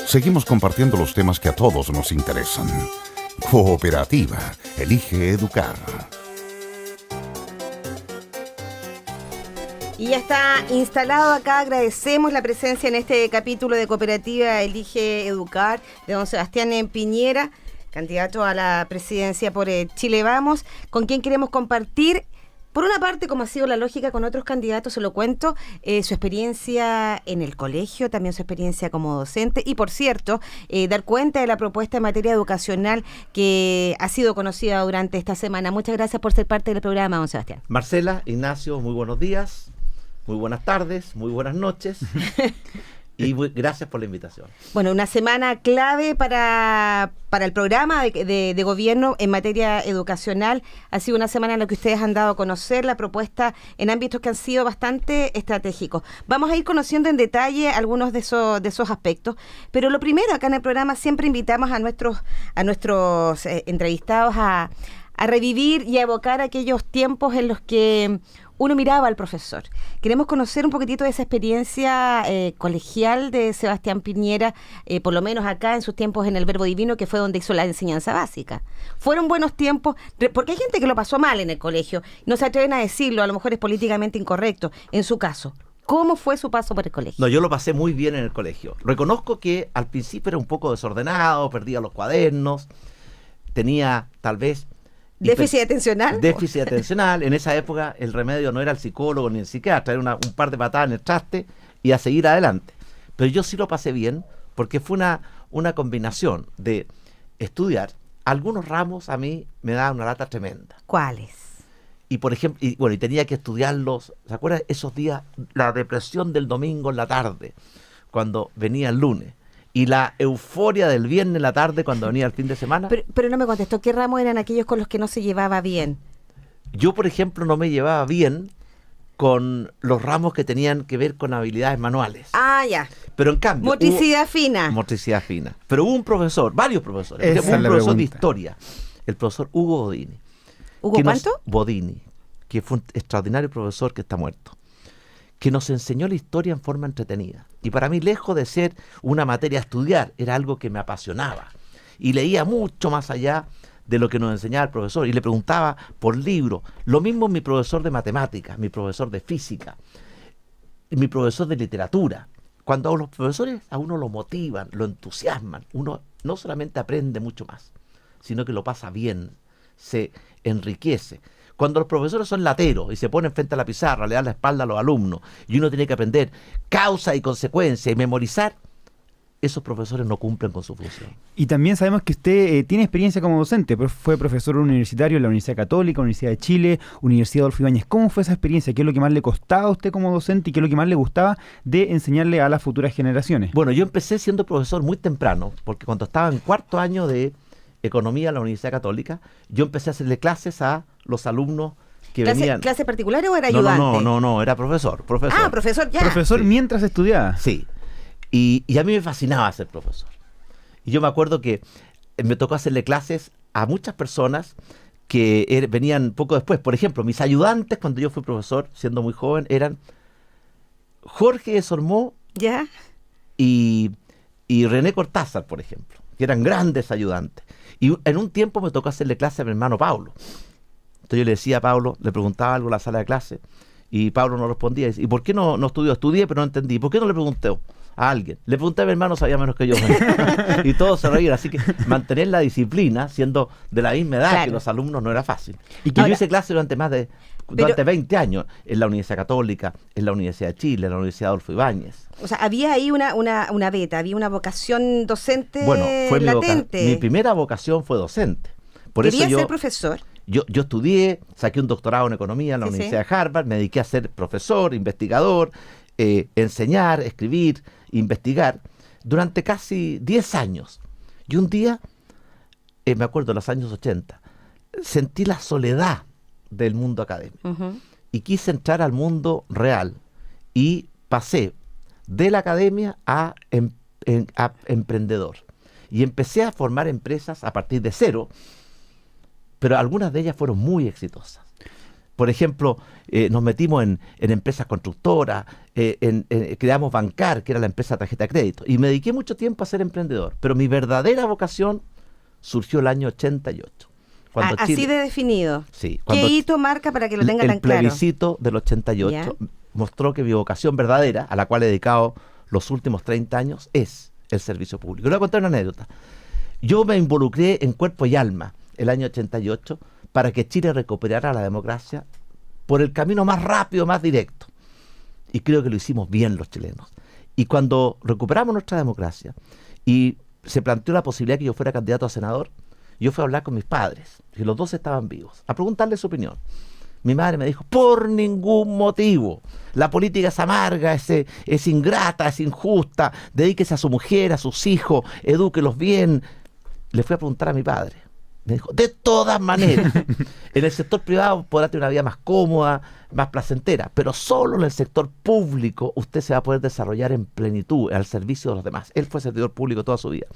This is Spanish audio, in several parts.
Seguimos compartiendo los temas que a todos nos interesan. Cooperativa. Elige educar. Y ya está instalado acá. Agradecemos la presencia en este capítulo de Cooperativa Elige Educar de don Sebastián Piñera, candidato a la presidencia por Chile Vamos, con quien queremos compartir, por una parte, como ha sido la lógica con otros candidatos, se lo cuento, su experiencia en el colegio, también su experiencia como docente y, por cierto, dar cuenta de la propuesta en materia educacional que ha sido conocida durante esta semana. Muchas gracias por ser parte del programa, don Sebastián. Marcela, Ignacio, muy buenos días, muy buenas tardes, muy buenas noches. Y gracias por la invitación. Bueno, una semana clave para el programa de gobierno en materia educacional. Ha sido una semana en la que ustedes han dado a conocer la propuesta en ámbitos que han sido bastante estratégicos. Vamos a ir conociendo en detalle algunos de esos aspectos, pero lo primero, acá en el programa siempre invitamos a nuestros entrevistados a revivir y a evocar aquellos tiempos en los que uno miraba al profesor. Queremos conocer un poquitito de esa experiencia colegial de Sebastián Piñera, por lo menos acá en sus tiempos en el Verbo Divino, que fue donde hizo la enseñanza básica. Fueron buenos tiempos, porque hay gente que lo pasó mal en el colegio, no se atreven a decirlo, a lo mejor es políticamente incorrecto. En su caso, ¿cómo fue su paso por el colegio? No, yo lo pasé muy bien en el colegio. Reconozco que al principio era un poco desordenado, perdía los cuadernos, tenía tal vez ¿déficit atencional? Déficit atencional. En esa época el remedio no era el psicólogo ni el psiquiatra, era un par de patadas en el traste y a seguir adelante. Pero yo sí lo pasé bien porque fue una combinación de estudiar. Algunos ramos a mí me daban una lata tremenda. ¿Cuáles? Y por ejemplo, y tenía que estudiarlos. ¿Se acuerdan esos días? La depresión del domingo en la tarde, cuando venía el lunes. Y la euforia del viernes en la tarde cuando venía el fin de semana. Pero no me contestó, ¿qué ramos eran aquellos con los que no se llevaba bien? Yo, por ejemplo, no me llevaba bien con los ramos que tenían que ver con habilidades manuales. Ah, ya. Pero en cambio... Motricidad fina. Motricidad fina. Pero hubo un profesor, varios profesores. Hubo un profesor de historia, el profesor Hugo Bodini. ¿Hugo cuánto? Bodini, que fue un extraordinario profesor que está muerto, que nos enseñó la historia en forma entretenida. Y para mí, lejos de ser una materia a estudiar, era algo que me apasionaba. Y leía mucho más allá de lo que nos enseñaba el profesor. Y le preguntaba por libros. Lo mismo mi profesor de matemáticas, mi profesor de física, mi profesor de literatura. Cuando los profesores a uno lo motivan, lo entusiasman, uno no solamente aprende mucho más, sino que lo pasa bien, se enriquece. Cuando los profesores son lateros y se ponen frente a la pizarra, le dan la espalda a los alumnos y uno tiene que aprender causa y consecuencia y memorizar, esos profesores no cumplen con su función. Y también sabemos que usted tiene experiencia como docente, fue profesor universitario en la Universidad Católica, Universidad de Chile, Universidad Adolfo Ibáñez. ¿Cómo fue esa experiencia? ¿Qué es lo que más le costaba a usted como docente y qué es lo que más le gustaba de enseñarle a las futuras generaciones? Bueno, yo empecé siendo profesor muy temprano, porque cuando estaba en cuarto año de Economía en la Universidad Católica, yo empecé a hacerle clases a los alumnos que venían... ¿Clase particular o era ayudante? No, era profesor. Ah, profesor, ya. Profesor, sí. Mientras estudiaba. Sí, y a mí me fascinaba ser profesor. Y yo me acuerdo que me tocó hacerle clases a muchas personas que venían poco después. Por ejemplo, mis ayudantes cuando yo fui profesor, siendo muy joven, eran Jorge Sormó, ¿ya? y René Cortázar, por ejemplo, que eran grandes ayudantes. Y en un tiempo me tocó hacerle clase a mi hermano Pablo. Entonces yo le decía a Pablo, le preguntaba algo en la sala de clase, y Pablo no respondía. ¿Y por qué no estudió? Estudié, pero no entendí. ¿Por qué no le pregunté a alguien? Le pregunté a mi hermano, sabía menos que yo. Y todos se reían. Así que mantener la disciplina, siendo de la misma edad que los alumnos, no era fácil. Y que yo hice clase durante 20 años en la Universidad Católica, en la Universidad de Chile, en la Universidad Adolfo Ibáñez. O sea, había ahí una beta, había una vocación docente fue latente. Mi primera vocación fue docente. ¿Querías ser profesor? Yo estudié, saqué un doctorado en economía en la Universidad de Harvard, me dediqué a ser profesor, investigador, enseñar, escribir, investigar, durante casi 10 años. Y un día, me acuerdo de los años 80, sentí la soledad del mundo académico. Y quise entrar al mundo real. Y pasé de la academia a emprendedor. Y empecé a formar empresas a partir de cero, pero algunas de ellas fueron muy exitosas. Por ejemplo, nos metimos en empresas constructoras, creamos Bancar, que era la empresa de tarjeta de crédito, y me dediqué mucho tiempo a ser emprendedor. Pero mi verdadera vocación surgió el año 88. Cuando así Chile, de definido. sí, ¿Qué hito marca para que lo tenga tan claro? El plebiscito del 88 mostró que mi vocación verdadera, a la cual he dedicado los últimos 30 años, es el servicio público. Le voy a contar una anécdota. Yo me involucré en cuerpo y alma el año 88 para que Chile recuperara la democracia por el camino más rápido, más directo. Y creo que lo hicimos bien los chilenos. Y cuando recuperamos nuestra democracia y se planteó la posibilidad que yo fuera candidato a senador, yo fui a hablar con mis padres, que los dos estaban vivos, a preguntarles su opinión. Mi madre me dijo, por ningún motivo, la política es amarga, es ingrata, es injusta, dedíquese a su mujer, a sus hijos, edúquelos bien. Le fui a preguntar a mi padre, me dijo, de todas maneras, en el sector privado podrá tener una vida más cómoda, más placentera, pero solo en el sector público usted se va a poder desarrollar en plenitud, al servicio de los demás. Él fue servidor público toda su vida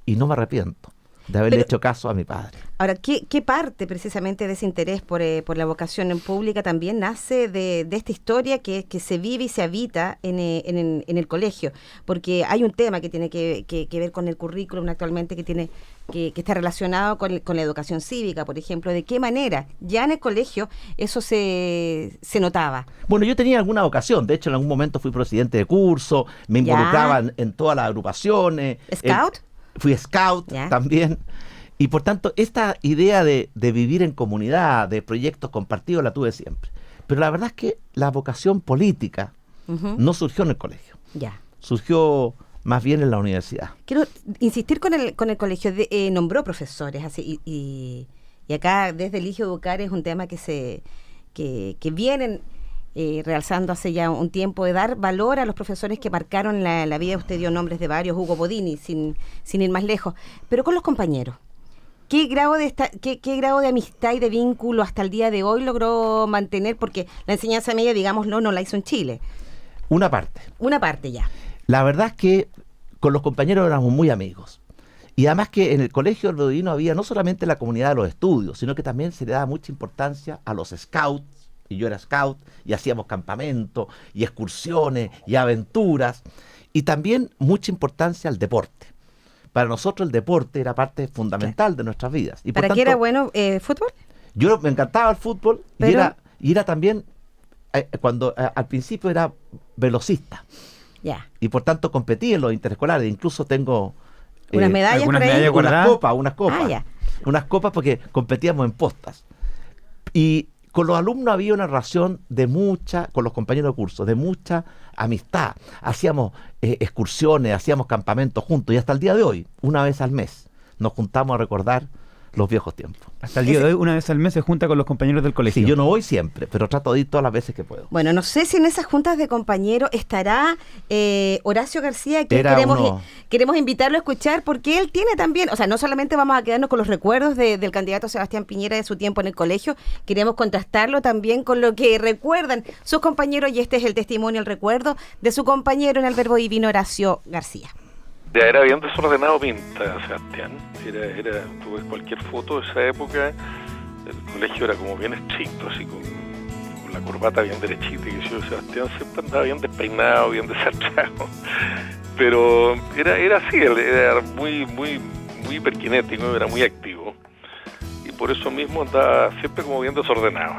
y no me arrepiento de haberle hecho caso a mi padre. Ahora, ¿qué parte precisamente de ese interés por la vocación en pública también nace de esta historia que se vive y se habita en el colegio? Porque hay un tema que tiene que ver con el currículum actualmente que está relacionado con la educación cívica, por ejemplo. ¿De qué manera ya en el colegio eso se notaba? Bueno, yo tenía alguna vocación. De hecho, en algún momento fui presidente de curso, me involucraba en todas las agrupaciones. ¿Scout? Fui scout también. Y por tanto, esta idea de vivir en comunidad, de proyectos compartidos, la tuve siempre. Pero la verdad es que la vocación política no surgió en el colegio. Surgió más bien en la universidad. Quiero insistir con el colegio. Nombró profesores así y acá desde Elige Educar es un tema que vienen realzando hace ya un tiempo, de dar valor a los profesores que marcaron la vida. Usted dio nombres de varios, Hugo Bodini, sin ir más lejos, pero con los compañeros. ¿Qué grado de amistad y de vínculo hasta el día de hoy logró mantener? Porque la enseñanza media, digámoslo, no la hizo en Chile. Una parte ya. La verdad es que con los compañeros éramos muy amigos. Y además que en el colegio del Beduino había no solamente la comunidad de los estudios, sino que también se le daba mucha importancia a los scouts. Y yo era scout, y hacíamos campamentos, y excursiones, y aventuras, y también mucha importancia al deporte. Para nosotros el deporte era parte fundamental de nuestras vidas. Y ¿Para qué era bueno fútbol? Yo me encantaba el fútbol, y era también, cuando al principio era velocista. Y por tanto competí en los interescolares, incluso tengo unas medallas por ahí. Unas copas porque competíamos en postas. Y con los alumnos había una relación con los compañeros de curso, de mucha amistad. Hacíamos excursiones, hacíamos campamentos juntos, y hasta el día de hoy, una vez al mes, nos juntamos a recordar los viejos tiempos. Hasta el día de hoy, una vez al mes se junta con los compañeros del colegio. Sí, yo no voy siempre, pero trato de ir todas las veces que puedo. Bueno, no sé si en esas juntas de compañeros estará Horacio García, que queremos invitarlo a escuchar, porque él tiene también, o sea, no solamente vamos a quedarnos con los recuerdos del candidato Sebastián Piñera de su tiempo en el colegio, queremos contrastarlo también con lo que recuerdan sus compañeros, y este es el testimonio, el recuerdo de su compañero en el Verbo Divino, Horacio García. Ya era bien desordenado pinta, Sebastián. Tú ves cualquier foto de esa época, el colegio era como bien estricto, así con la corbata bien derechita, y yo, Sebastián siempre andaba bien despeinado, bien desatrado. Pero era así, era muy hiperkinético, era muy activo. Y por eso mismo andaba siempre como bien desordenado.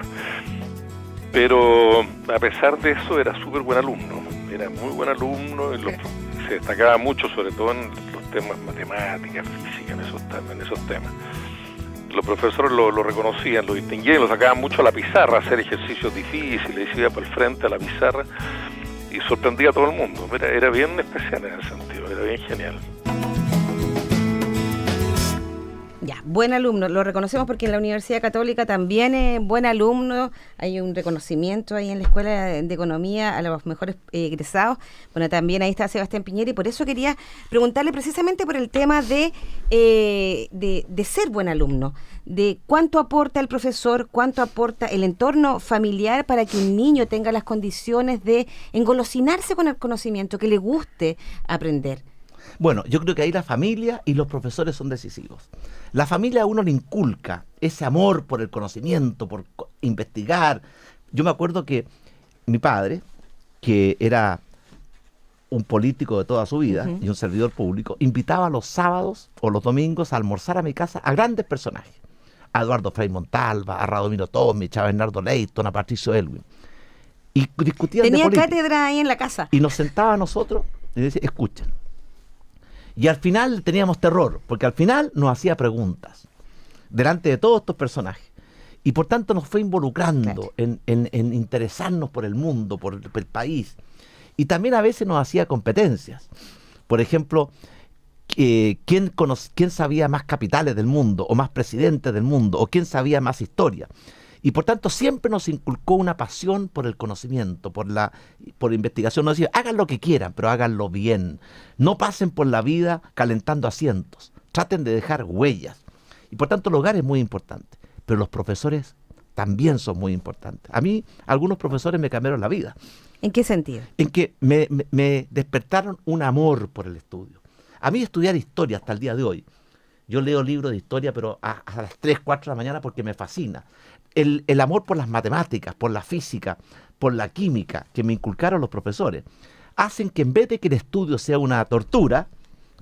Pero a pesar de eso era súper buen alumno, era muy buen alumno, y se destacaba mucho, sobre todo en los temas matemáticas, física, en esos temas. Los profesores lo reconocían, lo distinguían, lo sacaban mucho a la pizarra, a hacer ejercicios difíciles, y se iba para el frente a la pizarra y sorprendía a todo el mundo. Era bien especial en ese sentido, era bien genial. Ya, buen alumno, lo reconocemos porque en la Universidad Católica también es buen alumno, hay un reconocimiento ahí en la Escuela de Economía a los mejores egresados. Bueno, también ahí está Sebastián Piñera, y por eso quería preguntarle precisamente por el tema de ser buen alumno, de cuánto aporta el profesor, cuánto aporta el entorno familiar para que un niño tenga las condiciones de engolosinarse con el conocimiento, que le guste aprender. Bueno, yo creo que ahí la familia y los profesores son decisivos. La familia a uno le inculca ese amor por el conocimiento, por investigar. Yo me acuerdo que mi padre, que era un político de toda su vida y un servidor público, invitaba los sábados o los domingos a almorzar a mi casa a grandes personajes. A Eduardo Frei Montalva, a Radomiro Tomic, a Bernardo Leighton, a Patricio Elwin. Y discutían de Tenía política. cátedra ahí en la casa. Y nos sentaba a nosotros y decía, escuchen. Y al final teníamos terror, porque al final nos hacía preguntas delante de todos estos personajes. Y por tanto nos fue involucrando en interesarnos por el mundo, por el país. Y también a veces nos hacía competencias. Por ejemplo, ¿quién sabía más capitales del mundo, o más presidentes del mundo, o quién sabía más historia? Y por tanto siempre nos inculcó una pasión por el conocimiento, por investigación. Nos decía, hagan lo que quieran, pero háganlo bien. No pasen por la vida calentando asientos. Traten de dejar huellas. Y por tanto el hogar es muy importante. Pero los profesores también son muy importantes. A mí algunos profesores me cambiaron la vida. ¿En qué sentido? En que me despertaron un amor por el estudio. A mí estudiar historia hasta el día de hoy. Yo leo libros de historia, pero a las 3, 4 de la mañana porque me fascina. El amor por las matemáticas, por la física, por la química que me inculcaron los profesores, hacen que en vez de que el estudio sea una tortura,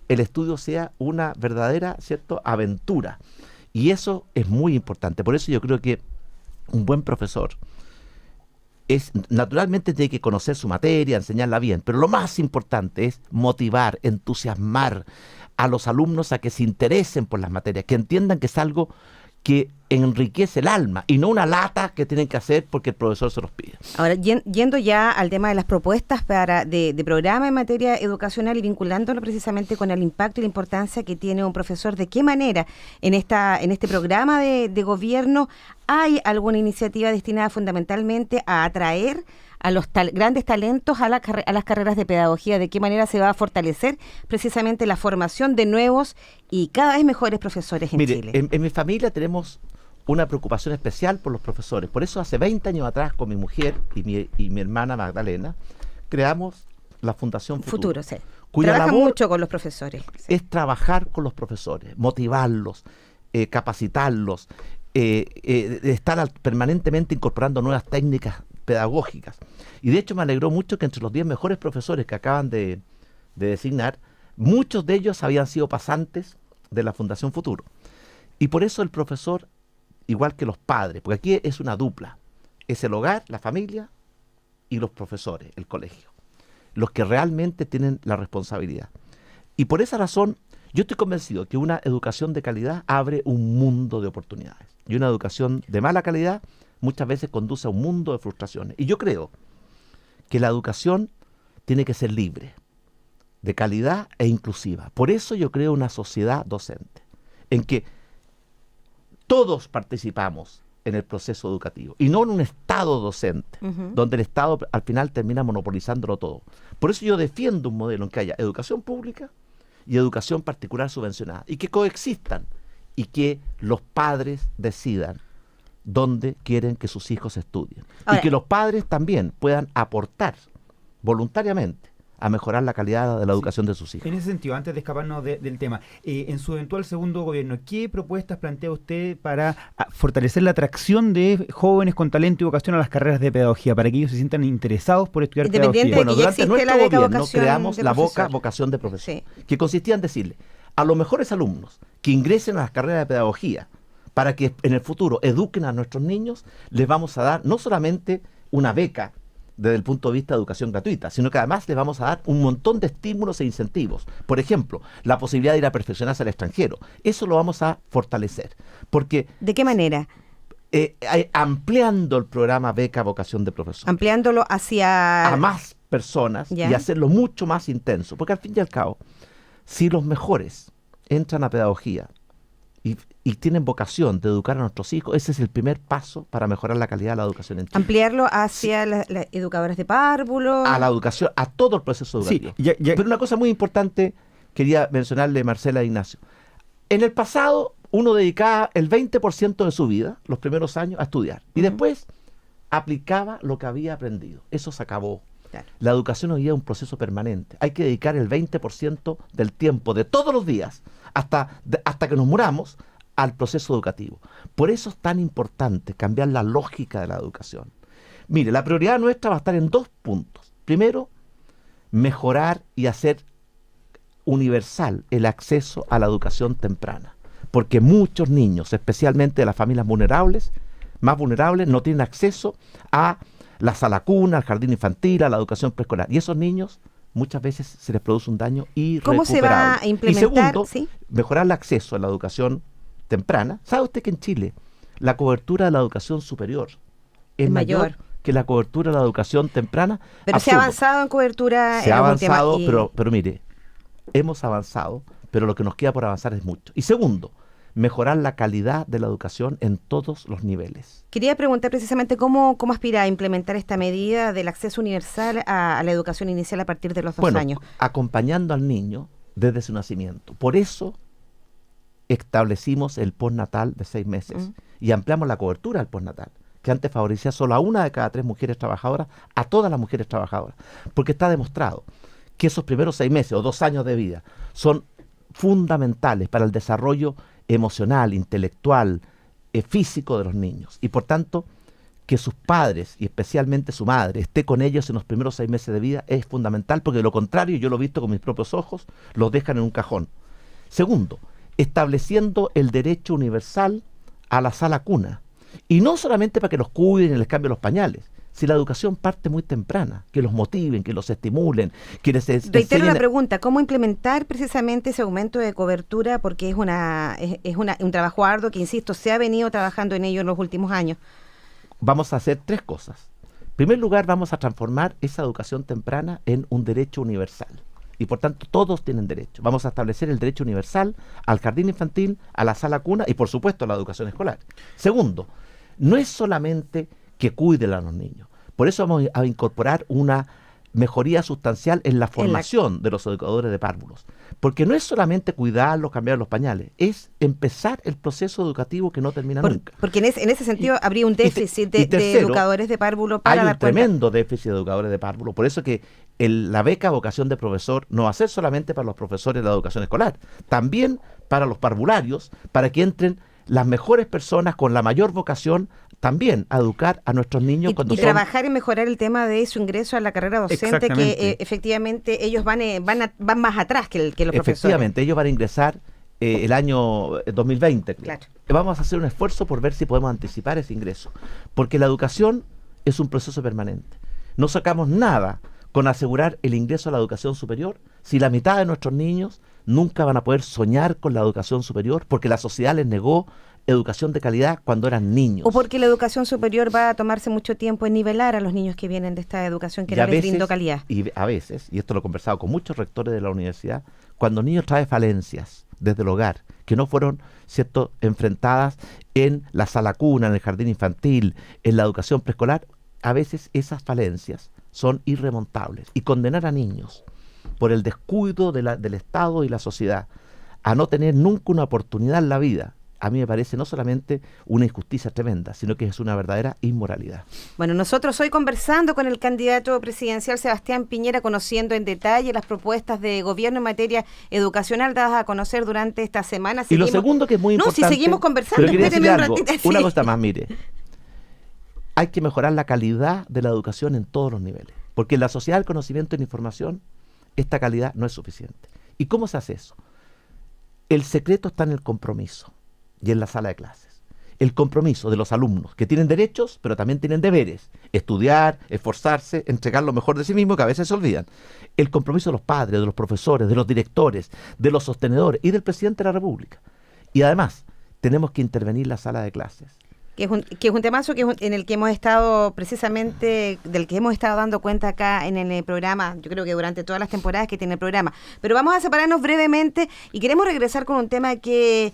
el estudio sea una verdadera, ¿cierto?, aventura. Y eso es muy importante. Por eso yo creo que un buen profesor naturalmente tiene que conocer su materia, enseñarla bien, pero lo más importante es motivar, entusiasmar a los alumnos a que se interesen por las materias, que entiendan que es algo que enriquece el alma y no una lata que tienen que hacer porque el profesor se los pide. Ahora, yendo ya al tema de las propuestas de programa en materia educacional y vinculándolo precisamente con el impacto y la importancia que tiene un profesor, ¿de qué manera en este programa de gobierno hay alguna iniciativa destinada fundamentalmente a atraer a los grandes talentos a las carreras de pedagogía? ¿De qué manera se va a fortalecer precisamente la formación de nuevos y cada vez mejores profesores en Chile? En mi familia tenemos una preocupación especial por los profesores. Por eso hace 20 años atrás, con mi mujer y mi hermana Magdalena, creamos la Fundación Futuro. Sí. Cuya Trabaja labor mucho con los profesores. Sí. es trabajar con los profesores, motivarlos, capacitarlos, estar permanentemente incorporando nuevas técnicas pedagógicas. Y de hecho me alegró mucho que entre los 10 mejores profesores que acaban de designar, muchos de ellos habían sido pasantes de la Fundación Futuro. Y por eso el profesor, igual que los padres, porque aquí es una dupla, es el hogar, la familia y los profesores, el colegio, los que realmente tienen la responsabilidad. Y por esa razón, yo estoy convencido que una educación de calidad abre un mundo de oportunidades. Y una educación de mala calidad muchas veces conduce a un mundo de frustraciones. Y yo creo que la educación tiene que ser libre, de calidad e inclusiva. Por eso yo creo una sociedad docente, en que todos participamos en el proceso educativo y no en un Estado docente, donde el Estado al final termina monopolizándolo todo. Por eso yo defiendo un modelo en que haya educación pública y educación particular subvencionada, y que coexistan, y que los padres decidan dónde quieren que sus hijos estudien. Ahora, y que los padres también puedan aportar voluntariamente a mejorar la calidad de la educación de sus hijos. En ese sentido, antes de escaparnos del tema, en su eventual segundo gobierno, ¿qué propuestas plantea usted para fortalecer la atracción de jóvenes con talento y vocación a las carreras de pedagogía, para que ellos se sientan interesados por estudiar pedagogía? Bueno, durante nuestro gobierno creamos la vocación de profesor, que consistía en decirle a los mejores alumnos que ingresen a las carreras de pedagogía para que en el futuro eduquen a nuestros niños, les vamos a dar no solamente una beca desde el punto de vista de educación gratuita, sino que además les vamos a dar un montón de estímulos e incentivos. Por ejemplo, la posibilidad de ir a perfeccionarse al extranjero. Eso lo vamos a fortalecer. Porque, ¿de qué manera? Ampliando el programa Beca Vocación de Profesor. Ampliándolo a más personas y hacerlo mucho más intenso. Porque al fin y al cabo, si los mejores entran a pedagogía y tienen vocación de educar a nuestros hijos, ese es el primer paso para mejorar la calidad de la educación en Chile. Ampliarlo hacia las educadoras de párvulo. A la educación, a todo el proceso educativo. Sí, Pero una cosa muy importante, quería mencionarle, Marcela e Ignacio. En el pasado, uno dedicaba el 20% de su vida, los primeros años, a estudiar. Y después aplicaba lo que había aprendido. Eso se acabó. Claro. La educación hoy día es un proceso permanente. Hay que dedicar el 20% del tiempo de todos los días, hasta que nos muramos, al proceso educativo. Por eso es tan importante cambiar la lógica de la educación. Mire, la prioridad nuestra va a estar en 2 puntos. Primero, mejorar y hacer universal el acceso a la educación temprana. Porque muchos niños, especialmente de las familias más vulnerables, no tienen acceso a la sala cuna, al jardín infantil, a la educación preescolar. Y esos niños muchas veces se les produce un daño irrecuperable. ¿Cómo se va a implementar? Y segundo, ¿sí? mejorar el acceso a la educación temprana. ¿Sabe usted que en Chile la cobertura de la educación superior es mayor que la cobertura de la educación temprana? Pero Absurdo. se ha avanzado en cobertura. Se ha avanzado, tema, pero mire, hemos avanzado, pero lo que nos queda por avanzar es mucho. Y segundo, mejorar la calidad de la educación en todos los niveles. Quería preguntar precisamente cómo aspira a implementar esta medida del acceso universal a la educación inicial a partir de los 2 años. Acompañando al niño desde su nacimiento. Por eso establecimos el postnatal de 6 meses y ampliamos la cobertura del postnatal, que antes favorecía solo a 1 de cada 3 mujeres trabajadoras, a todas las mujeres trabajadoras. Porque está demostrado que esos primeros 6 meses o 2 años de vida son fundamentales para el desarrollo emocional, intelectual, físico de los niños. Y por tanto, que sus padres, y especialmente su madre, esté con ellos en los primeros 6 meses de vida es fundamental, porque de lo contrario, yo lo he visto con mis propios ojos, los dejan en un cajón. Segundo, estableciendo el derecho universal a la sala cuna. Y no solamente para que los cuiden y les cambien los pañales. Si la educación parte muy temprana, que los motiven, que los estimulen, que les Reitero la pregunta, ¿cómo implementar precisamente ese aumento de cobertura? Porque es un trabajo arduo que, insisto, se ha venido trabajando en ello en los últimos años. Vamos a hacer 3 cosas. En primer lugar, vamos a transformar esa educación temprana en un derecho universal. Y por tanto, todos tienen derecho. Vamos a establecer el derecho universal al jardín infantil, a la sala cuna y, por supuesto, a la educación escolar. Segundo, no es solamente que cuiden a los niños. Por eso vamos a incorporar una mejoría sustancial en la formación de los educadores de párvulos. Porque no es solamente cuidarlos, cambiar los pañales, es empezar el proceso educativo que no termina nunca. Porque en ese sentido habría un déficit de educadores de párvulo para hay dar un tremendo déficit de educadores de párvulo. Por eso que la beca vocación de profesor no va a ser solamente para los profesores de la educación escolar, también para los parvularios, para que entren las mejores personas con la mayor vocación también a educar a nuestros niños. Y trabajar en mejorar el tema de su ingreso a la carrera docente, que efectivamente ellos van más atrás que los profesores. Efectivamente, ellos van a ingresar el año 2020. Claro. Vamos a hacer un esfuerzo por ver si podemos anticipar ese ingreso, porque la educación es un proceso permanente. No sacamos nada con asegurar el ingreso a la educación superior si la mitad de nuestros niños nunca van a poder soñar con la educación superior porque la sociedad les negó educación de calidad cuando eran niños. O porque la educación superior va a tomarse mucho tiempo en nivelar a los niños que vienen de esta educación que no les brindó calidad. Y a veces, y esto lo he conversado con muchos rectores de la universidad, cuando el niño trae falencias desde el hogar, que no fueron, ¿cierto?, enfrentadas en la sala cuna, en el jardín infantil, en la educación preescolar, a veces esas falencias son irremontables. Y condenar a niños por el descuido del Estado y la sociedad a no tener nunca una oportunidad en la vida, a mí me parece no solamente una injusticia tremenda, sino que es una verdadera inmoralidad. Bueno, nosotros hoy conversando con el candidato presidencial Sebastián Piñera, conociendo en detalle las propuestas de gobierno en materia educacional dadas a conocer durante esta semana. Y lo segundo que es muy importante... No, si seguimos conversando, espéreme un ratito. Una cosa más, mire. Hay que mejorar la calidad de la educación en todos los niveles, porque en la sociedad del conocimiento y la información esta calidad no es suficiente. ¿Y cómo se hace eso? El secreto está en el compromiso y en la sala de clases. El compromiso de los alumnos, que tienen derechos, pero también tienen deberes. Estudiar, esforzarse, entregar lo mejor de sí mismo, que a veces se olvidan. El compromiso de los padres, de los profesores, de los directores, de los sostenedores y del presidente de la República. Y además, tenemos que intervenir la sala de clases. Que es un temazo en el que hemos estado precisamente, del que hemos estado dando cuenta acá en el programa, yo creo que durante todas las temporadas que tiene el programa. Pero vamos a separarnos brevemente y queremos regresar con un tema que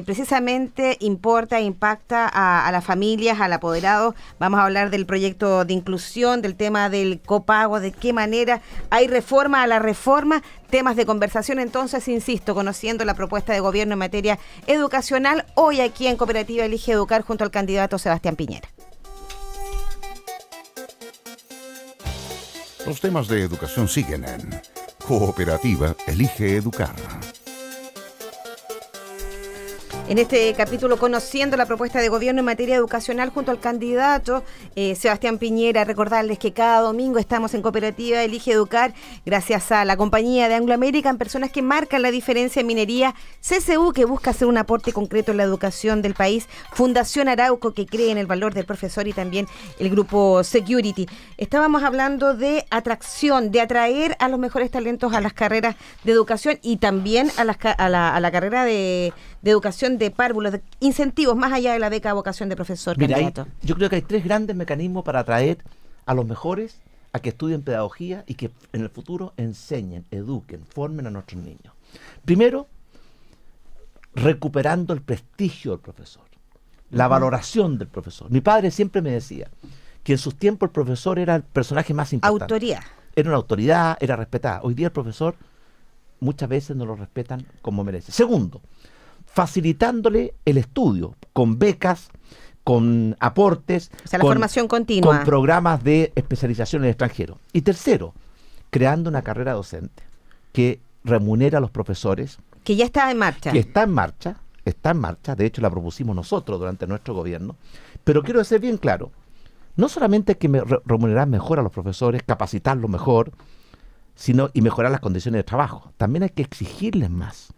precisamente importa e impacta a las familias, al apoderado. Vamos a hablar del proyecto de inclusión, del tema del copago, de qué manera hay reforma a la reforma, temas de conversación. Entonces, insisto, conociendo la propuesta de gobierno en materia educacional, hoy aquí en Cooperativa Elige Educar junto al candidato Sebastián Piñera. Los temas de educación siguen en Cooperativa Elige Educar. En este capítulo, conociendo la propuesta de gobierno en materia educacional junto al candidato Sebastián Piñera, recordarles que cada domingo estamos en Cooperativa Elige Educar, gracias a la compañía de Anglo American, personas que marcan la diferencia en minería, CCU, que busca hacer un aporte concreto en la educación del país, Fundación Arauco, que cree en el valor del profesor, y también el grupo Security. Estábamos hablando de atracción, de atraer a los mejores talentos a las carreras de educación y también a la carrera de educación de párvulos, de incentivos más allá de la beca vocación de profesor. Mira, Candidato. yo creo que hay 3 grandes mecanismos para atraer a los mejores a que estudien pedagogía y que en el futuro enseñen, eduquen, formen a nuestros niños. Primero, recuperando el prestigio del profesor, la valoración del profesor. Mi padre siempre me decía que en sus tiempos el profesor era el personaje más importante. Autoridad. Era una autoridad, era respetada. Hoy día el profesor muchas veces no lo respetan como merece. Segundo, facilitándole el estudio con becas, con aportes, O sea, la formación continua. con programas de especialización en el extranjero. Y tercero, creando una carrera docente que remunera a los profesores. Que ya está en marcha. Que está en marcha, de hecho la propusimos nosotros durante nuestro gobierno, pero quiero ser bien claro, no solamente hay que remunerar mejor a los profesores, capacitarlos mejor, sino y mejorar las condiciones de trabajo, también hay que exigirles más.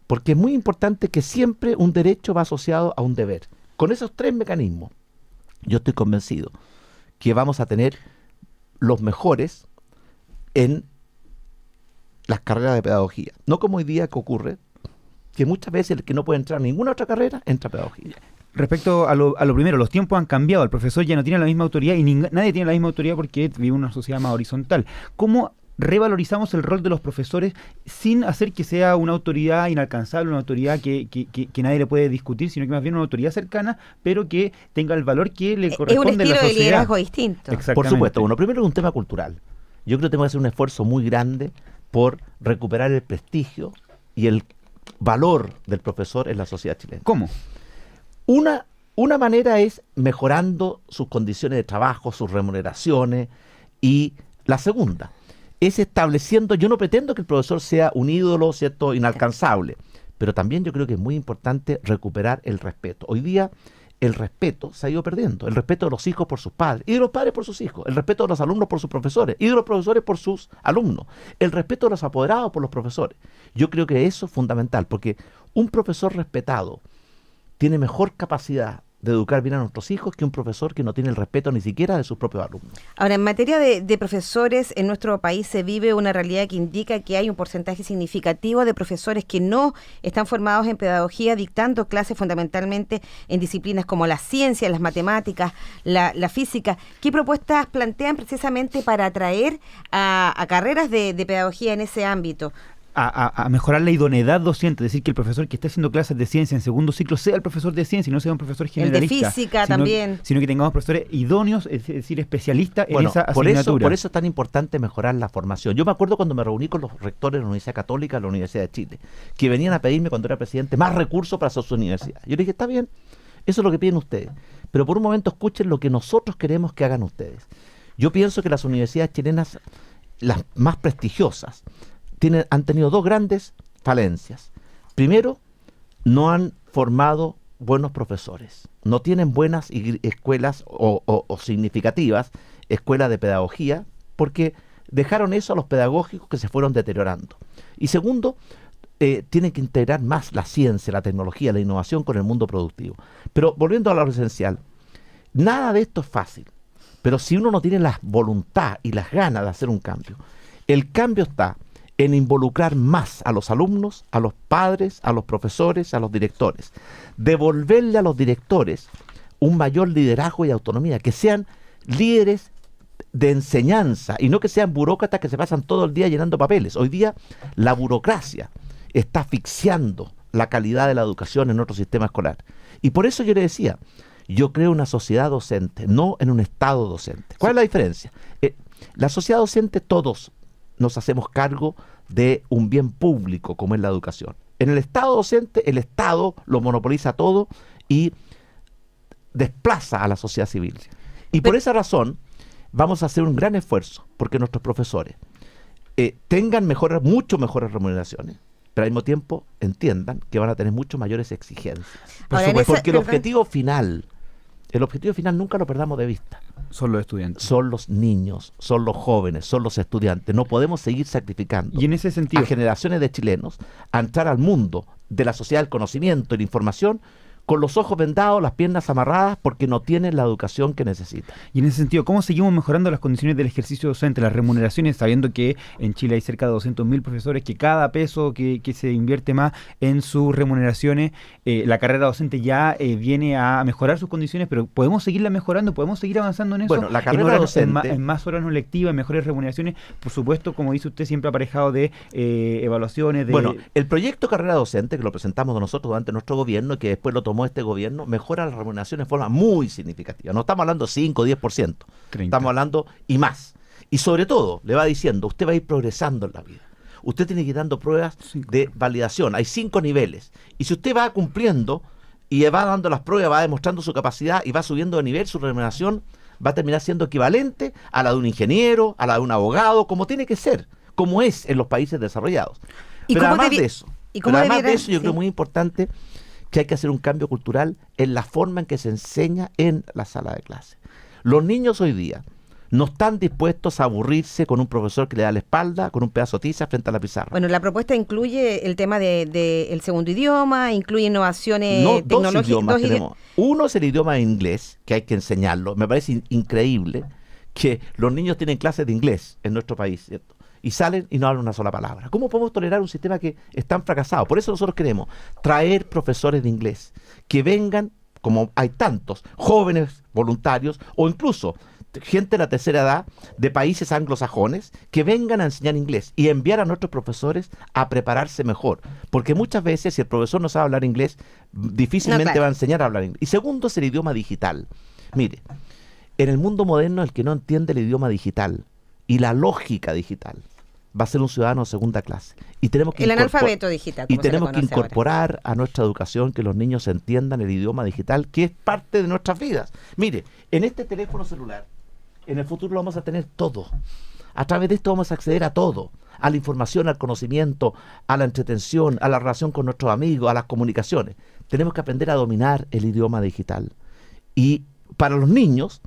Porque es muy importante que siempre un derecho va asociado a un deber. Con esos 3 mecanismos, yo estoy convencido que vamos a tener los mejores en las carreras de pedagogía. No como hoy día que ocurre, que muchas veces el que no puede entrar a ninguna otra carrera, entra a pedagogía. Respecto a lo primero, los tiempos han cambiado, el profesor ya no tiene la misma autoridad y nadie tiene la misma autoridad porque vive una sociedad más horizontal. ¿Cómo revalorizamos el rol de los profesores sin hacer que sea una autoridad inalcanzable, una autoridad que nadie le puede discutir, sino que más bien una autoridad cercana, pero que tenga el valor que le corresponde a la sociedad? Es un estilo de liderazgo distinto. Por supuesto. Bueno, primero es un tema cultural. Yo creo que tenemos que hacer un esfuerzo muy grande por recuperar el prestigio y el valor del profesor en la sociedad chilena. ¿Cómo? Una manera es mejorando sus condiciones de trabajo, sus remuneraciones, y la segunda es estableciendo, yo no pretendo que el profesor sea un ídolo, ¿cierto?, inalcanzable, pero también yo creo que es muy importante recuperar el respeto. Hoy día el respeto se ha ido perdiendo, el respeto de los hijos por sus padres, y de los padres por sus hijos, el respeto de los alumnos por sus profesores, y de los profesores por sus alumnos, el respeto de los apoderados por los profesores. Yo creo que eso es fundamental, porque un profesor respetado tiene mejor capacidad de educar bien a nuestros hijos que un profesor que no tiene el respeto ni siquiera de sus propios alumnos. Ahora, en materia de profesores, en nuestro país se vive una realidad que indica que hay un porcentaje significativo de profesores que no están formados en pedagogía, dictando clases fundamentalmente en disciplinas como la ciencia, las matemáticas, la física. ¿Qué propuestas plantean precisamente para atraer a carreras de pedagogía en ese ámbito? A mejorar la idoneidad docente, es decir, que el profesor que esté haciendo clases de ciencia en segundo ciclo sea el profesor de ciencia y no sea un profesor generalista. El de física también. Sino que tengamos profesores idóneos, es decir, especialistas en esa asignatura. Por eso es tan importante mejorar la formación. Yo me acuerdo cuando me reuní con los rectores de la Universidad Católica, de la Universidad de Chile, que venían a pedirme cuando era presidente más recursos para su universidad. Yo les dije, está bien, eso es lo que piden ustedes, pero por un momento escuchen lo que nosotros queremos que hagan ustedes. Yo pienso que las universidades chilenas, las más prestigiosas, han tenido 2 grandes falencias. Primero, no han formado buenos profesores. No tienen buenas escuelas o significativas escuelas de pedagogía, porque dejaron eso a los pedagógicos que se fueron deteriorando. Y segundo, tienen que integrar más la ciencia, la tecnología, la innovación con el mundo productivo. Pero volviendo a lo esencial, nada de esto es fácil. Pero si uno no tiene la voluntad y las ganas de hacer un cambio, el cambio está en involucrar más a los alumnos, a los padres, a los profesores, a los directores. Devolverle a los directores un mayor liderazgo y autonomía, que sean líderes de enseñanza y no que sean burócratas que se pasan todo el día llenando papeles. Hoy día la burocracia está asfixiando la calidad de la educación en nuestro sistema escolar. Y por eso yo le decía, yo creo una sociedad docente, no en un estado docente. ¿Cuál es la diferencia? La sociedad docente, todos nos hacemos cargo de un bien público como es la educación. En el estado docente, el Estado lo monopoliza todo y desplaza a la sociedad civil. Y por esa razón, vamos a hacer un gran esfuerzo porque nuestros profesores tengan mucho mejores remuneraciones, pero al mismo tiempo entiendan que van a tener mucho mayores exigencias. Ahora, Porque el objetivo final nunca lo perdamos de vista. Son los estudiantes. Son los niños, son los jóvenes, son los estudiantes. No podemos seguir sacrificando Y en ese sentido, a generaciones de chilenos a entrar al mundo de la sociedad del conocimiento y la información con los ojos vendados, las piernas amarradas, porque no tienen la educación que necesitan. Y en ese sentido, ¿cómo seguimos mejorando las condiciones del ejercicio docente, las remuneraciones, sabiendo que en Chile hay cerca de 200.000 profesores, que cada peso que se invierte más en sus remuneraciones, la carrera docente ya viene a mejorar sus condiciones, pero podemos seguirla mejorando, podemos seguir avanzando en eso? Bueno, la carrera docente... En más horas no lectivas, en mejores remuneraciones, por supuesto, como dice usted, siempre aparejado de evaluaciones. Bueno, el proyecto carrera docente, que lo presentamos nosotros durante nuestro gobierno y que después lo tomó este gobierno, mejora las remuneraciones de forma muy significativa. No estamos hablando 5 o 10%, 30. Estamos hablando y más. Y sobre todo, le va diciendo, usted va a ir progresando en la vida. Usted tiene que ir dando pruebas de validación. Hay 5 niveles. Y si usted va cumpliendo y va dando las pruebas, va demostrando su capacidad y va subiendo de nivel, su remuneración va a terminar siendo equivalente a la de un ingeniero, a la de un abogado, como tiene que ser, como es en los países desarrollados. Pero además de eso, yo creo muy importante que hay que hacer un cambio cultural en la forma en que se enseña en la sala de clase. Los niños hoy día no están dispuestos a aburrirse con un profesor que le da la espalda, con un pedazo de tiza frente a la pizarra. Bueno, la propuesta incluye el tema de el segundo idioma, incluye innovaciones tecnológicas. Dos idiomas tenemos. Uno es el idioma inglés, que hay que enseñarlo. Me parece increíble que los niños tienen clases de inglés en nuestro país, ¿cierto? Y salen y no hablan una sola palabra. ¿Cómo podemos tolerar un sistema que es tan fracasado? Por eso nosotros queremos traer profesores de inglés que vengan, como hay tantos, jóvenes voluntarios o incluso gente de la tercera edad de países anglosajones que vengan a enseñar inglés y enviar a nuestros profesores a prepararse mejor. Porque muchas veces si el profesor no sabe hablar inglés, difícilmente va a enseñar a hablar inglés. Y segundo es el idioma digital. Mire, en el mundo moderno el que no entiende el idioma digital y la lógica digital va a ser un ciudadano de segunda clase. Y tenemos que el analfabeto digital. Y tenemos que incorporar a nuestra educación que los niños entiendan el idioma digital, que es parte de nuestras vidas. Mire, en este teléfono celular, en el futuro lo vamos a tener todo. A través de esto vamos a acceder a todo. A la información, al conocimiento, a la entretención, a la relación con nuestros amigos, a las comunicaciones. Tenemos que aprender a dominar el idioma digital. Y para los niños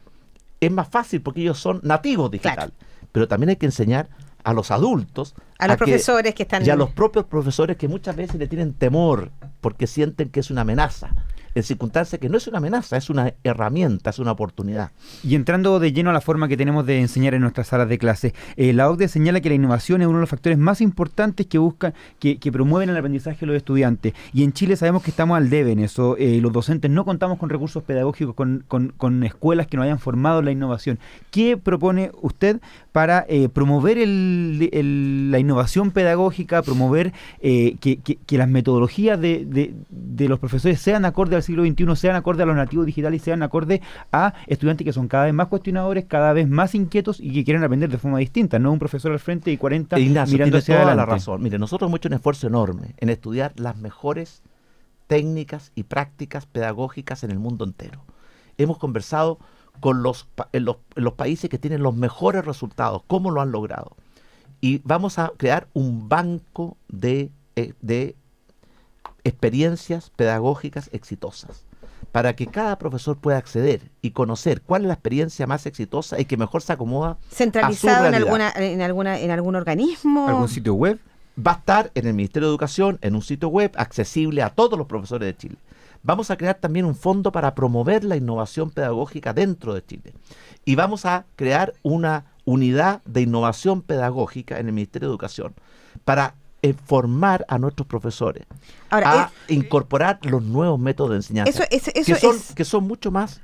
es más fácil porque ellos son nativos digital. Claro. Pero también hay que enseñar a los adultos, a los profesores que están... Y a los propios profesores que muchas veces le tienen temor porque sienten que es una amenaza. En circunstancias que no es una amenaza, es una herramienta, es una oportunidad. Y entrando de lleno a la forma que tenemos de enseñar en nuestras salas de clase, la OCDE señala que la innovación es uno de los factores más importantes que buscan, que promueven el aprendizaje de los estudiantes. Y en Chile sabemos que estamos al debe en eso. Los docentes no contamos con recursos pedagógicos, con escuelas que nos hayan formado en la innovación. ¿Qué propone usted para promover la innovación pedagógica, promover que las metodologías de los profesores sean acorde al siglo XXI, sean acorde a los nativos digitales y sean acorde a estudiantes que son cada vez más cuestionadores, cada vez más inquietos y que quieren aprender de forma distinta, no un profesor al frente y 40 Ignacio, mirando hacia toda adelante? La razón. Mire, nosotros hemos hecho un esfuerzo enorme en estudiar las mejores técnicas y prácticas pedagógicas en el mundo entero. Hemos conversado con en los países que tienen los mejores resultados, cómo lo han logrado. Y vamos a crear un banco de experiencias pedagógicas exitosas para que cada profesor pueda acceder y conocer cuál es la experiencia más exitosa y que mejor se acomoda centralizado a su realidad. en algún organismo, algún sitio web. Va a estar en el Ministerio de Educación, en un sitio web accesible a todos los profesores de Chile. Vamos a crear también un fondo para promover la innovación pedagógica dentro de Chile. Y vamos a crear una unidad de innovación pedagógica en el Ministerio de Educación para formar a nuestros profesores, a incorporar los nuevos métodos de enseñanza, que son mucho más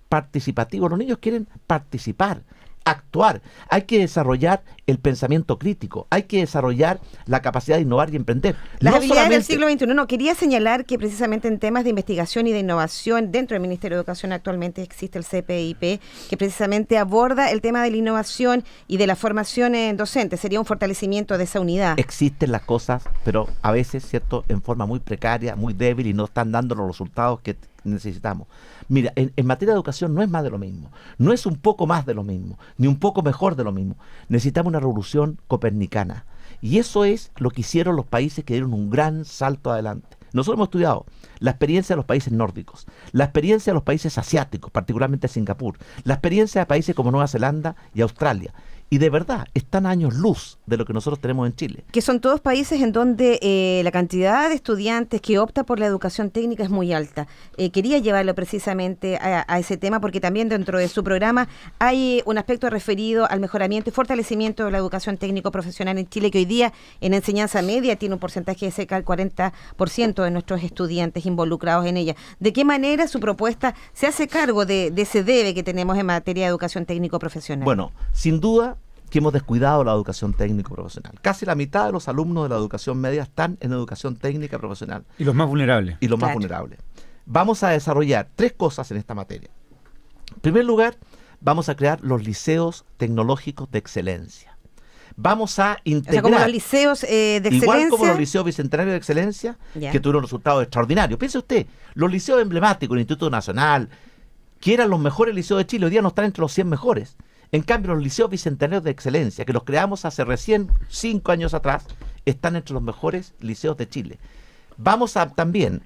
participativos. Los niños quieren participar, actuar. Hay que desarrollar el pensamiento crítico, hay que desarrollar la capacidad de innovar y emprender. Las habilidades del siglo XXI. No, quería señalar que precisamente en temas de investigación y de innovación dentro del Ministerio de Educación actualmente existe el CPIP, que precisamente aborda el tema de la innovación y de la formación docente. Sería un fortalecimiento de esa unidad. Existen las cosas, pero a veces, ¿cierto?, en forma muy precaria, muy débil y no están dando los resultados que necesitamos. Mira, en materia de educación no es más de lo mismo, no es un poco más de lo mismo, ni un poco mejor de lo mismo. Necesitamos una revolución copernicana. Y eso es lo que hicieron los países que dieron un gran salto adelante. Nosotros hemos estudiado la experiencia de los países nórdicos, la experiencia de los países asiáticos, particularmente Singapur, la experiencia de países como Nueva Zelanda y Australia. Y de verdad, están a años luz de lo que nosotros tenemos en Chile. Que son todos países en donde la cantidad de estudiantes que opta por la educación técnica es muy alta. Quería llevarlo precisamente a ese tema porque también dentro de su programa hay un aspecto referido al mejoramiento y fortalecimiento de la educación técnico-profesional en Chile, que hoy día en enseñanza media tiene un porcentaje de cerca del 40% de nuestros estudiantes involucrados en ella. ¿De qué manera su propuesta se hace cargo de ese debe que tenemos en materia de educación técnico-profesional? Bueno, sin duda que hemos descuidado la educación técnico-profesional. Casi la mitad de los alumnos de la educación media están en educación técnica profesional. Y los más vulnerables. Y los más vulnerables. Vamos a desarrollar 3 cosas en esta materia. En primer lugar, vamos a crear los liceos tecnológicos de excelencia. Vamos a integrar... O sea, como los liceos de excelencia. Igual como los liceos bicentenarios de excelencia, que tuvieron resultados extraordinarios. Piense usted, los liceos emblemáticos, el Instituto Nacional, que eran los mejores liceos de Chile, hoy día no están entre los 100 mejores. En cambio, los liceos bicentenarios de excelencia, que los creamos hace recién 5 años atrás, están entre los mejores liceos de Chile. Vamos también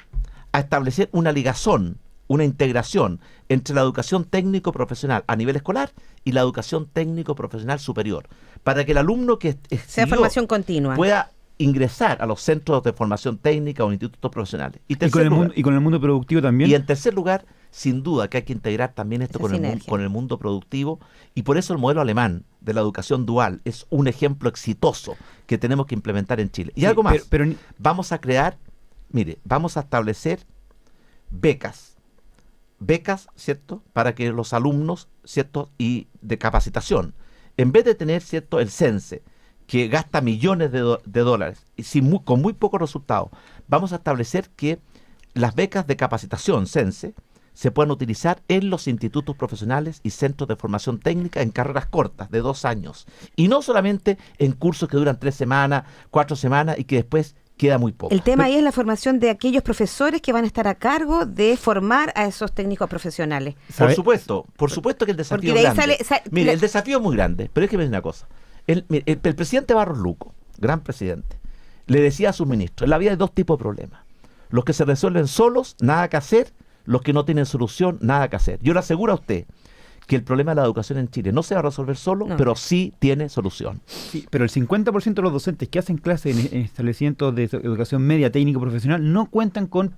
a establecer una ligazón, una integración entre la educación técnico-profesional a nivel escolar y la educación técnico-profesional superior, para que el alumno que sea formación continua pueda ingresar a los centros de formación técnica o institutos profesionales. Y con el mundo productivo también. Y en tercer lugar, sin duda que hay que integrar también esto con el mundo productivo, y por eso el modelo alemán de la educación dual es un ejemplo exitoso que tenemos que implementar en Chile. Y algo más, vamos a crear, vamos a establecer becas, ¿cierto?, para que los alumnos, ¿cierto?, y de capacitación, en vez de tener, ¿cierto?, el CENSE, que gasta millones de dólares y con muy pocos resultados, vamos a establecer que las becas de capacitación CENSE se puedan utilizar en los institutos profesionales y centros de formación técnica en carreras cortas de 2 años. Y no solamente en cursos que duran 3 semanas, 4 semanas y que después queda muy poco. El tema ahí es la formación de aquellos profesores que van a estar a cargo de formar a esos técnicos profesionales. Por supuesto que el desafío es grande. Mire, el desafío es muy grande, pero es que me dice una cosa. El presidente Barros Luco, gran presidente, le decía a sus ministros, en la vida hay 2 tipos de problemas. Los que se resuelven solos, nada que hacer; los que no tienen solución, nada que hacer. Yo le aseguro a usted que el problema de la educación en Chile no se va a resolver solo, pero sí tiene solución. Sí, pero el 50% de los docentes que hacen clases en establecimientos de educación media, técnico, profesional, no cuentan con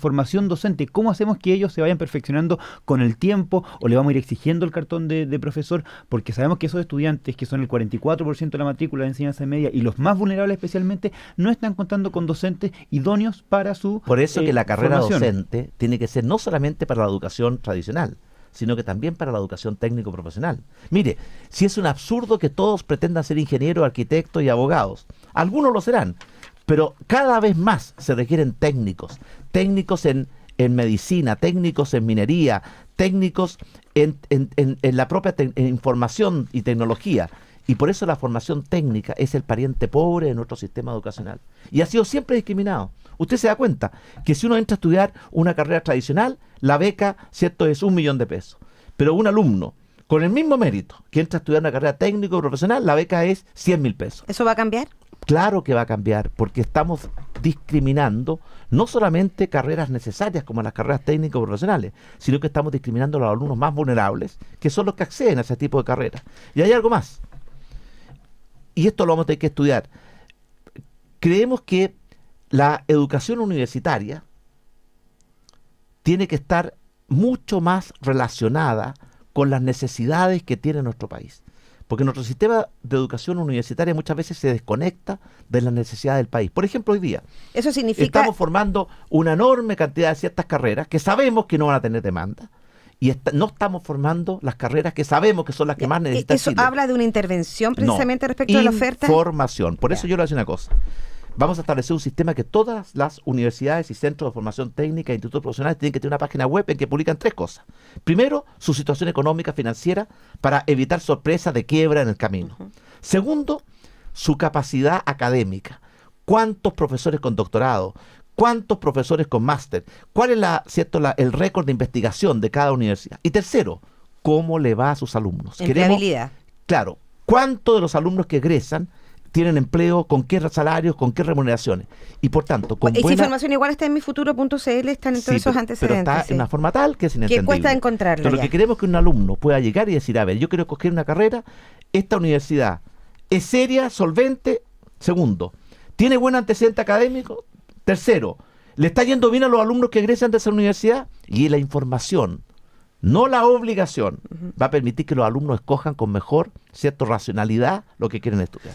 formación docente. ¿Cómo hacemos que ellos se vayan perfeccionando con el tiempo, o le vamos a ir exigiendo el cartón de profesor? Porque sabemos que esos estudiantes, que son el 44% de la matrícula de enseñanza media y los más vulnerables especialmente, no están contando con docentes idóneos para su Por eso que la carrera formación docente tiene que ser no solamente para la educación tradicional, sino que también para la educación técnico-profesional. Mire, si es un absurdo que todos pretendan ser ingenieros, arquitectos y abogados, algunos lo serán, pero cada vez más se requieren técnicos en medicina, técnicos en minería, técnicos en la propia información y tecnología. Y por eso la formación técnica es el pariente pobre de nuestro sistema educacional. Y ha sido siempre discriminado. Usted se da cuenta que si uno entra a estudiar una carrera tradicional, la beca, ¿cierto?, es 1 millón de pesos. Pero un alumno con el mismo mérito que entra a estudiar una carrera técnico profesional, la beca es 100.000 pesos. ¿Eso va a cambiar? Claro que va a cambiar, porque estamos discriminando no solamente carreras necesarias como las carreras técnico profesionales, sino que estamos discriminando a los alumnos más vulnerables, que son los que acceden a ese tipo de carreras. Y hay algo más. Y esto lo vamos a tener que estudiar. Creemos que la educación universitaria tiene que estar mucho más relacionada con las necesidades que tiene nuestro país. Porque nuestro sistema de educación universitaria muchas veces se desconecta de las necesidades del país. Por ejemplo, hoy día eso significa... estamos formando una enorme cantidad de ciertas carreras que sabemos que no van a tener demanda. Y no estamos formando las carreras que sabemos que son las que más necesitan ¿Eso Chile. habla de una intervención precisamente respecto de la oferta? Información. Por eso yo le voy a decir una cosa. Vamos a establecer un sistema que todas las universidades y centros de formación técnica e institutos profesionales tienen que tener una página web en que publican 3 cosas. Primero, su situación económica, financiera, para evitar sorpresas de quiebra en el camino. Segundo, su capacidad académica. ¿Cuántos profesores con doctorado? ¿Cuántos profesores con máster? ¿Cuál es el récord de investigación de cada universidad? Y tercero, ¿cómo le va a sus alumnos? Empleabilidad. Claro, ¿cuántos de los alumnos que egresan tienen empleo, con qué salarios, con qué remuneraciones? Y por tanto, con Esa información igual está en mifuturo.cl, están en todos esos antecedentes. Pero está en una forma tal que es inentendible. Que cuesta encontrarlo. Pero lo que queremos es que un alumno pueda llegar y decir, a ver, yo quiero escoger una carrera, esta universidad es seria, solvente. Segundo, ¿tiene buen antecedente académico? Tercero, ¿le está yendo bien a los alumnos que egresan de esa universidad? Y la información, no la obligación, va a permitir que los alumnos escojan con mejor, racionalidad lo que quieren estudiar.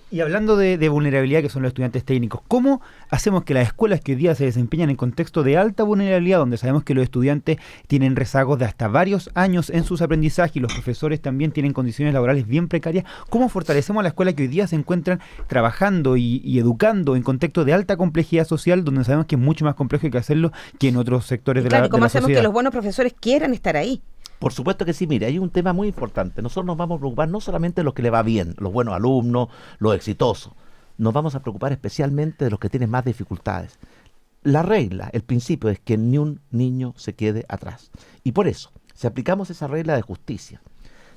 Y hablando de vulnerabilidad, que son los estudiantes técnicos, ¿cómo hacemos que las escuelas que hoy día se desempeñan en contexto de alta vulnerabilidad, donde sabemos que los estudiantes tienen rezagos de hasta varios años en sus aprendizajes y los profesores también tienen condiciones laborales bien precarias, cómo fortalecemos a la escuela que hoy día se encuentran trabajando y educando en contexto de alta complejidad social, donde sabemos que es mucho más complejo que hacerlo que en otros sectores de la sociedad? ¿Cómo hacemos que los buenos profesores quieran estar ahí? Por supuesto que sí, mire, hay un tema muy importante. Nosotros nos vamos a preocupar no solamente de los que le va bien, los buenos alumnos, los exitosos. Nos vamos a preocupar especialmente de los que tienen más dificultades. La regla, el principio es que ni un niño se quede atrás. Y por eso, si aplicamos esa regla de justicia,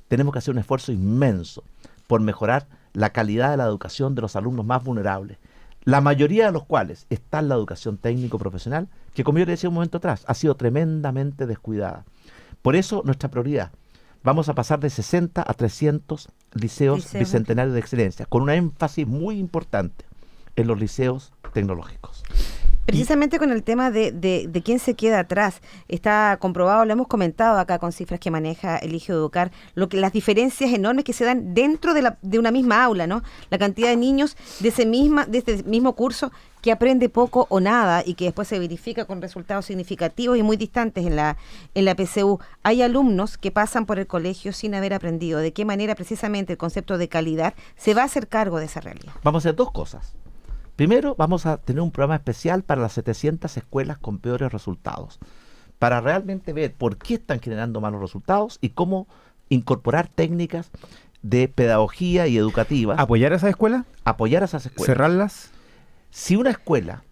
tenemos que hacer un esfuerzo inmenso por mejorar la calidad de la educación de los alumnos más vulnerables, la mayoría de los cuales está en la educación técnico-profesional, que como yo le decía un momento atrás, ha sido tremendamente descuidada. Por eso, nuestra prioridad, vamos a pasar de 60 a 300 liceos bicentenarios de excelencia, con una énfasis muy importante en los liceos tecnológicos. Precisamente con el tema de quién se queda atrás, está comprobado, lo hemos comentado acá con cifras que maneja Elige Educar, las diferencias enormes que se dan dentro de una misma aula, ¿no? La cantidad de niños de este mismo curso que aprende poco o nada y que después se verifica con resultados significativos y muy distantes en la PCU. Hay alumnos que pasan por el colegio sin haber aprendido. ¿De qué manera precisamente el concepto de calidad se va a hacer cargo de esa realidad? Vamos a hacer dos cosas. Primero, vamos a tener un programa especial para las 700 escuelas con peores resultados, para realmente ver por qué están generando malos resultados y cómo incorporar técnicas de pedagogía y educativas. ¿Apoyar a esas escuelas? Apoyar a esas escuelas. ¿Cerrarlas? Si una escuela,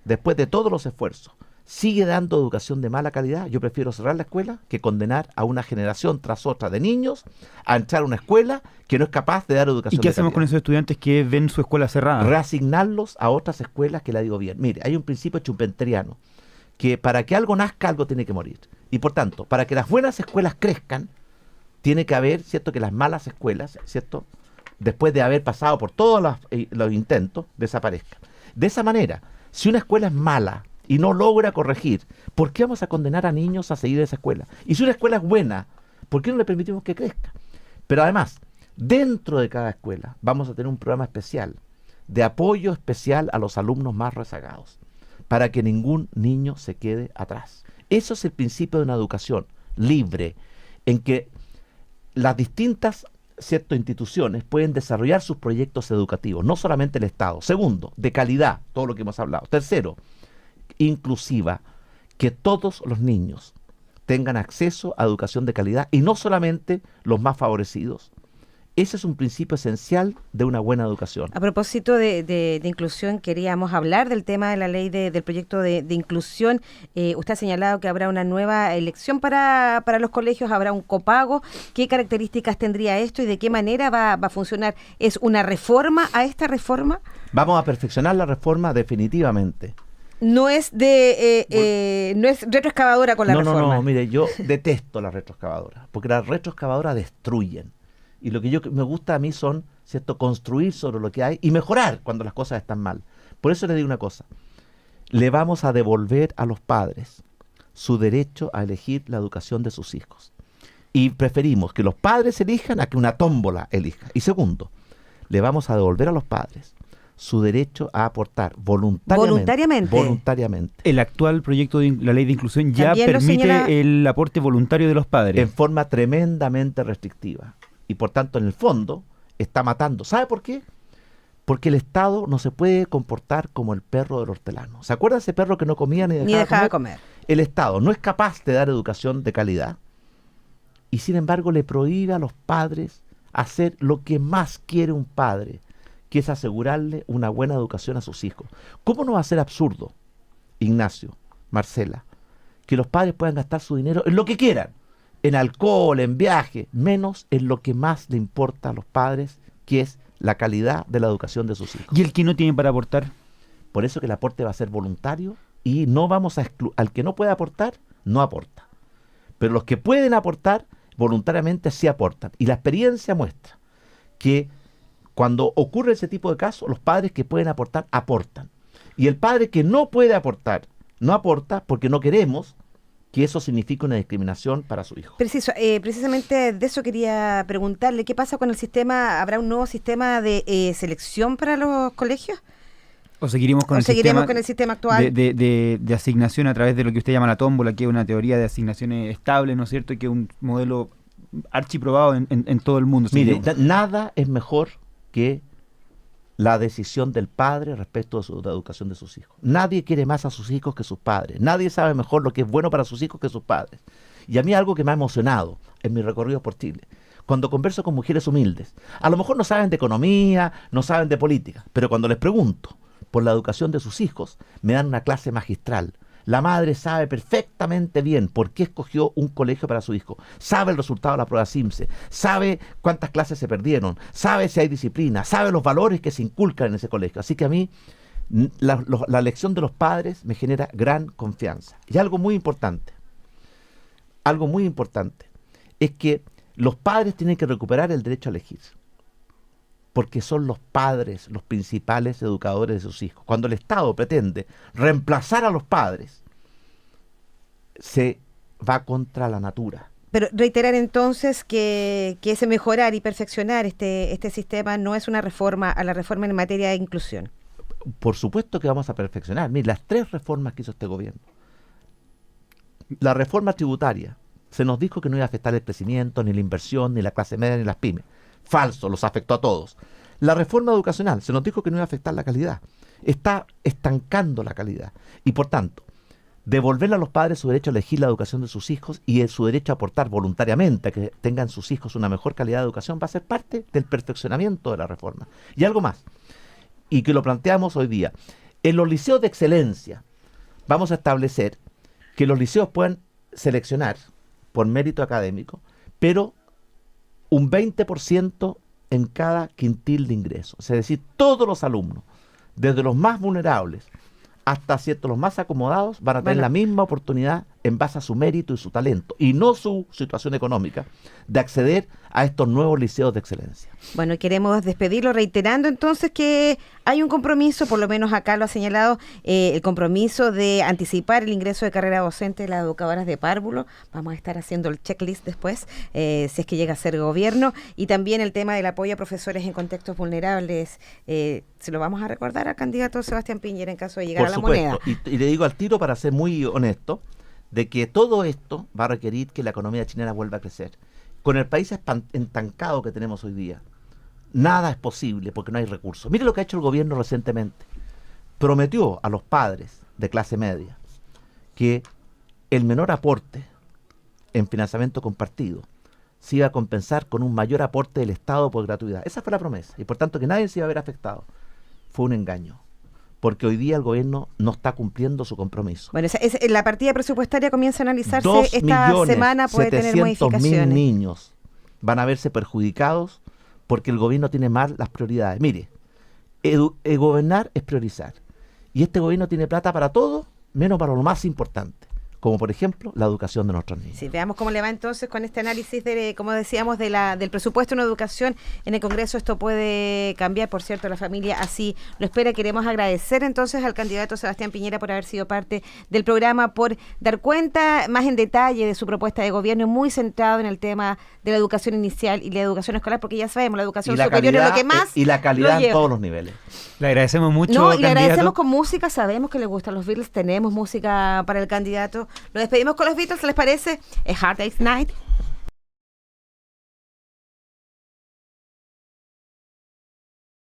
después de todos los esfuerzos, sigue dando educación de mala calidad, yo prefiero cerrar la escuela que condenar a una generación tras otra de niños a entrar a una escuela que no es capaz de dar educación de calidad. ¿Y qué hacemos con esos estudiantes que ven su escuela cerrada? Reasignarlos a otras escuelas que la digo bien. Mire, hay un principio schumpeteriano, que para que algo nazca, algo tiene que morir. Y por tanto, para que las buenas escuelas crezcan, tiene que haber, ¿cierto?, que las malas escuelas, ¿cierto?, después de haber pasado por todos los intentos, desaparezcan. De esa manera, si una escuela es mala y no logra corregir, ¿por qué vamos a condenar a niños a seguir esa escuela? Y si una escuela es buena, ¿por qué no le permitimos que crezca? Pero además, dentro de cada escuela vamos a tener un programa especial de apoyo especial a los alumnos más rezagados, para que ningún niño se quede atrás. Eso es el principio de una educación libre, en que las distintas instituciones pueden desarrollar sus proyectos educativos, no solamente el Estado. Segundo, de calidad, todo lo que hemos hablado. Tercero, inclusiva, que todos los niños tengan acceso a educación de calidad y no solamente los más favorecidos. Ese es un principio esencial de una buena educación. A propósito de inclusión, queríamos hablar del tema de la ley del proyecto de inclusión. Usted ha señalado que habrá una nueva elección para los colegios, habrá un copago. ¿Qué características tendría esto y de qué manera va a funcionar? ¿Es una reforma a esta reforma? Vamos a perfeccionar la reforma definitivamente. No es no es retroexcavadora con la reforma. No, mire, yo detesto las retroexcavadoras, porque las retroexcavadoras destruyen. Y lo que me gusta a mí son, ¿cierto?, construir sobre lo que hay y mejorar cuando las cosas están mal. Por eso le digo una cosa, le vamos a devolver a los padres su derecho a elegir la educación de sus hijos. Y preferimos que los padres elijan a que una tómbola elija. Y segundo, le vamos a devolver a los padres su derecho a aportar voluntariamente. El actual proyecto de la ley de inclusión ya También permite el aporte voluntario de los padres. En forma tremendamente restrictiva. Y por tanto, en el fondo, está matando. ¿Sabe por qué? Porque el Estado no se puede comportar como el perro del hortelano. ¿Se acuerda de ese perro que no comía ni dejaba comer? El Estado no es capaz de dar educación de calidad y sin embargo le prohíbe a los padres hacer lo que más quiere un padre, que es asegurarle una buena educación a sus hijos. ¿Cómo no va a ser absurdo Ignacio, Marcela, que los padres puedan gastar su dinero en lo que quieran, en alcohol, en viaje, menos en lo que más le importa a los padres, que es la calidad de la educación de sus hijos. ¿Y el que no tiene para aportar? Por eso que el aporte va a ser voluntario y no vamos a excluir, al que no puede aportar, no aporta. Pero los que pueden aportar, voluntariamente sí aportan. Y la experiencia muestra que cuando ocurre ese tipo de casos, los padres que pueden aportar, aportan. Y el padre que no puede aportar, no aporta porque no queremos que eso signifique una discriminación para su hijo. Preciso, precisamente de eso quería preguntarle, ¿qué pasa con el sistema? ¿Habrá un nuevo sistema de selección para los colegios? ¿O seguiremos con, el sistema actual? De asignación a través de lo que usted llama la tómbola, que es una teoría de asignaciones estables, ¿no es cierto? Y que es un modelo archiprobado en todo el mundo. Mire, nada es mejor que la decisión del padre respecto de la educación de sus hijos. Nadie quiere más a sus hijos que sus padres. Nadie sabe mejor lo que es bueno para sus hijos que sus padres. Y a mí algo que me ha emocionado en mi recorrido por Chile, cuando converso con mujeres humildes, a lo mejor no saben de economía, no saben de política, pero cuando les pregunto por la educación de sus hijos, me dan una clase magistral. La madre sabe perfectamente bien por qué escogió un colegio para su hijo, sabe el resultado de la prueba SIMSE, sabe cuántas clases se perdieron, sabe si hay disciplina, sabe los valores que se inculcan en ese colegio. Así que a mí la elección de los padres me genera gran confianza. Y algo muy importante es que los padres tienen que recuperar el derecho a elegir, porque son los padres los principales educadores de sus hijos. Cuando el Estado pretende reemplazar a los padres, se va contra la natura. Pero reiterar entonces que ese mejorar y perfeccionar este sistema no es una reforma a la reforma en materia de inclusión. Por supuesto que vamos a perfeccionar. Mire, las 3 reformas que hizo este gobierno. La reforma tributaria, se nos dijo que no iba a afectar el crecimiento, ni la inversión, ni la clase media, ni las pymes. Falso, los afectó a todos. La reforma educacional, se nos dijo que no iba a afectar la calidad. Está estancando la calidad. Y por tanto, devolverle a los padres su derecho a elegir la educación de sus hijos y su derecho a aportar voluntariamente a que tengan sus hijos una mejor calidad de educación va a ser parte del perfeccionamiento de la reforma. Y algo más, y que lo planteamos hoy día. En los liceos de excelencia vamos a establecer que los liceos puedan seleccionar por mérito académico, pero un 20% en cada quintil de ingresos. Es decir, todos los alumnos, desde los más vulnerables hasta los más acomodados, van a tener la misma oportunidad en base a su mérito y su talento, y no su situación económica, de acceder a estos nuevos liceos de excelencia. Bueno, queremos despedirlo reiterando entonces que hay un compromiso, por lo menos acá lo ha señalado, el compromiso de anticipar el ingreso de carrera docente de las educadoras de párvulo. Vamos a estar haciendo el checklist después, si es que llega a ser gobierno, y también el tema del apoyo a profesores en contextos vulnerables. Se lo vamos a recordar al candidato Sebastián Piñera en caso de llegar a la moneda. Y le digo al tiro, para ser muy honesto, de que todo esto va a requerir que la economía chilena vuelva a crecer. Con el país estancado que tenemos hoy día, nada es posible porque no hay recursos. Mire lo que ha hecho el gobierno recientemente. Prometió a los padres de clase media que el menor aporte en financiamiento compartido se iba a compensar con un mayor aporte del Estado por gratuidad. Esa fue la promesa, y por tanto que nadie se iba a ver afectado. Fue un engaño, porque hoy día el gobierno no está cumpliendo su compromiso. Bueno, la partida presupuestaria comienza a analizarse esta semana, puede tener modificaciones. 2.700.000 niños van a verse perjudicados porque el gobierno tiene mal las prioridades. Mire, gobernar es priorizar. Y este gobierno tiene plata para todo, menos para lo más importante, como por ejemplo la educación de nuestros niños. Sí, veamos cómo le va entonces con este análisis como decíamos, del presupuesto en educación. En el Congreso esto puede cambiar, por cierto, la familia así lo espera. Queremos agradecer entonces al candidato Sebastián Piñera por haber sido parte del programa, por dar cuenta más en detalle de su propuesta de gobierno, muy centrado en el tema de la educación inicial y la educación escolar, porque ya sabemos, la educación superior es lo que más y la calidad en todos los niveles. Le agradecemos mucho, y le agradecemos con música. Sabemos que le gustan los Beatles, tenemos música para el candidato. Lo despedimos con los Beatles, ¿les parece? A Hard Day's Night.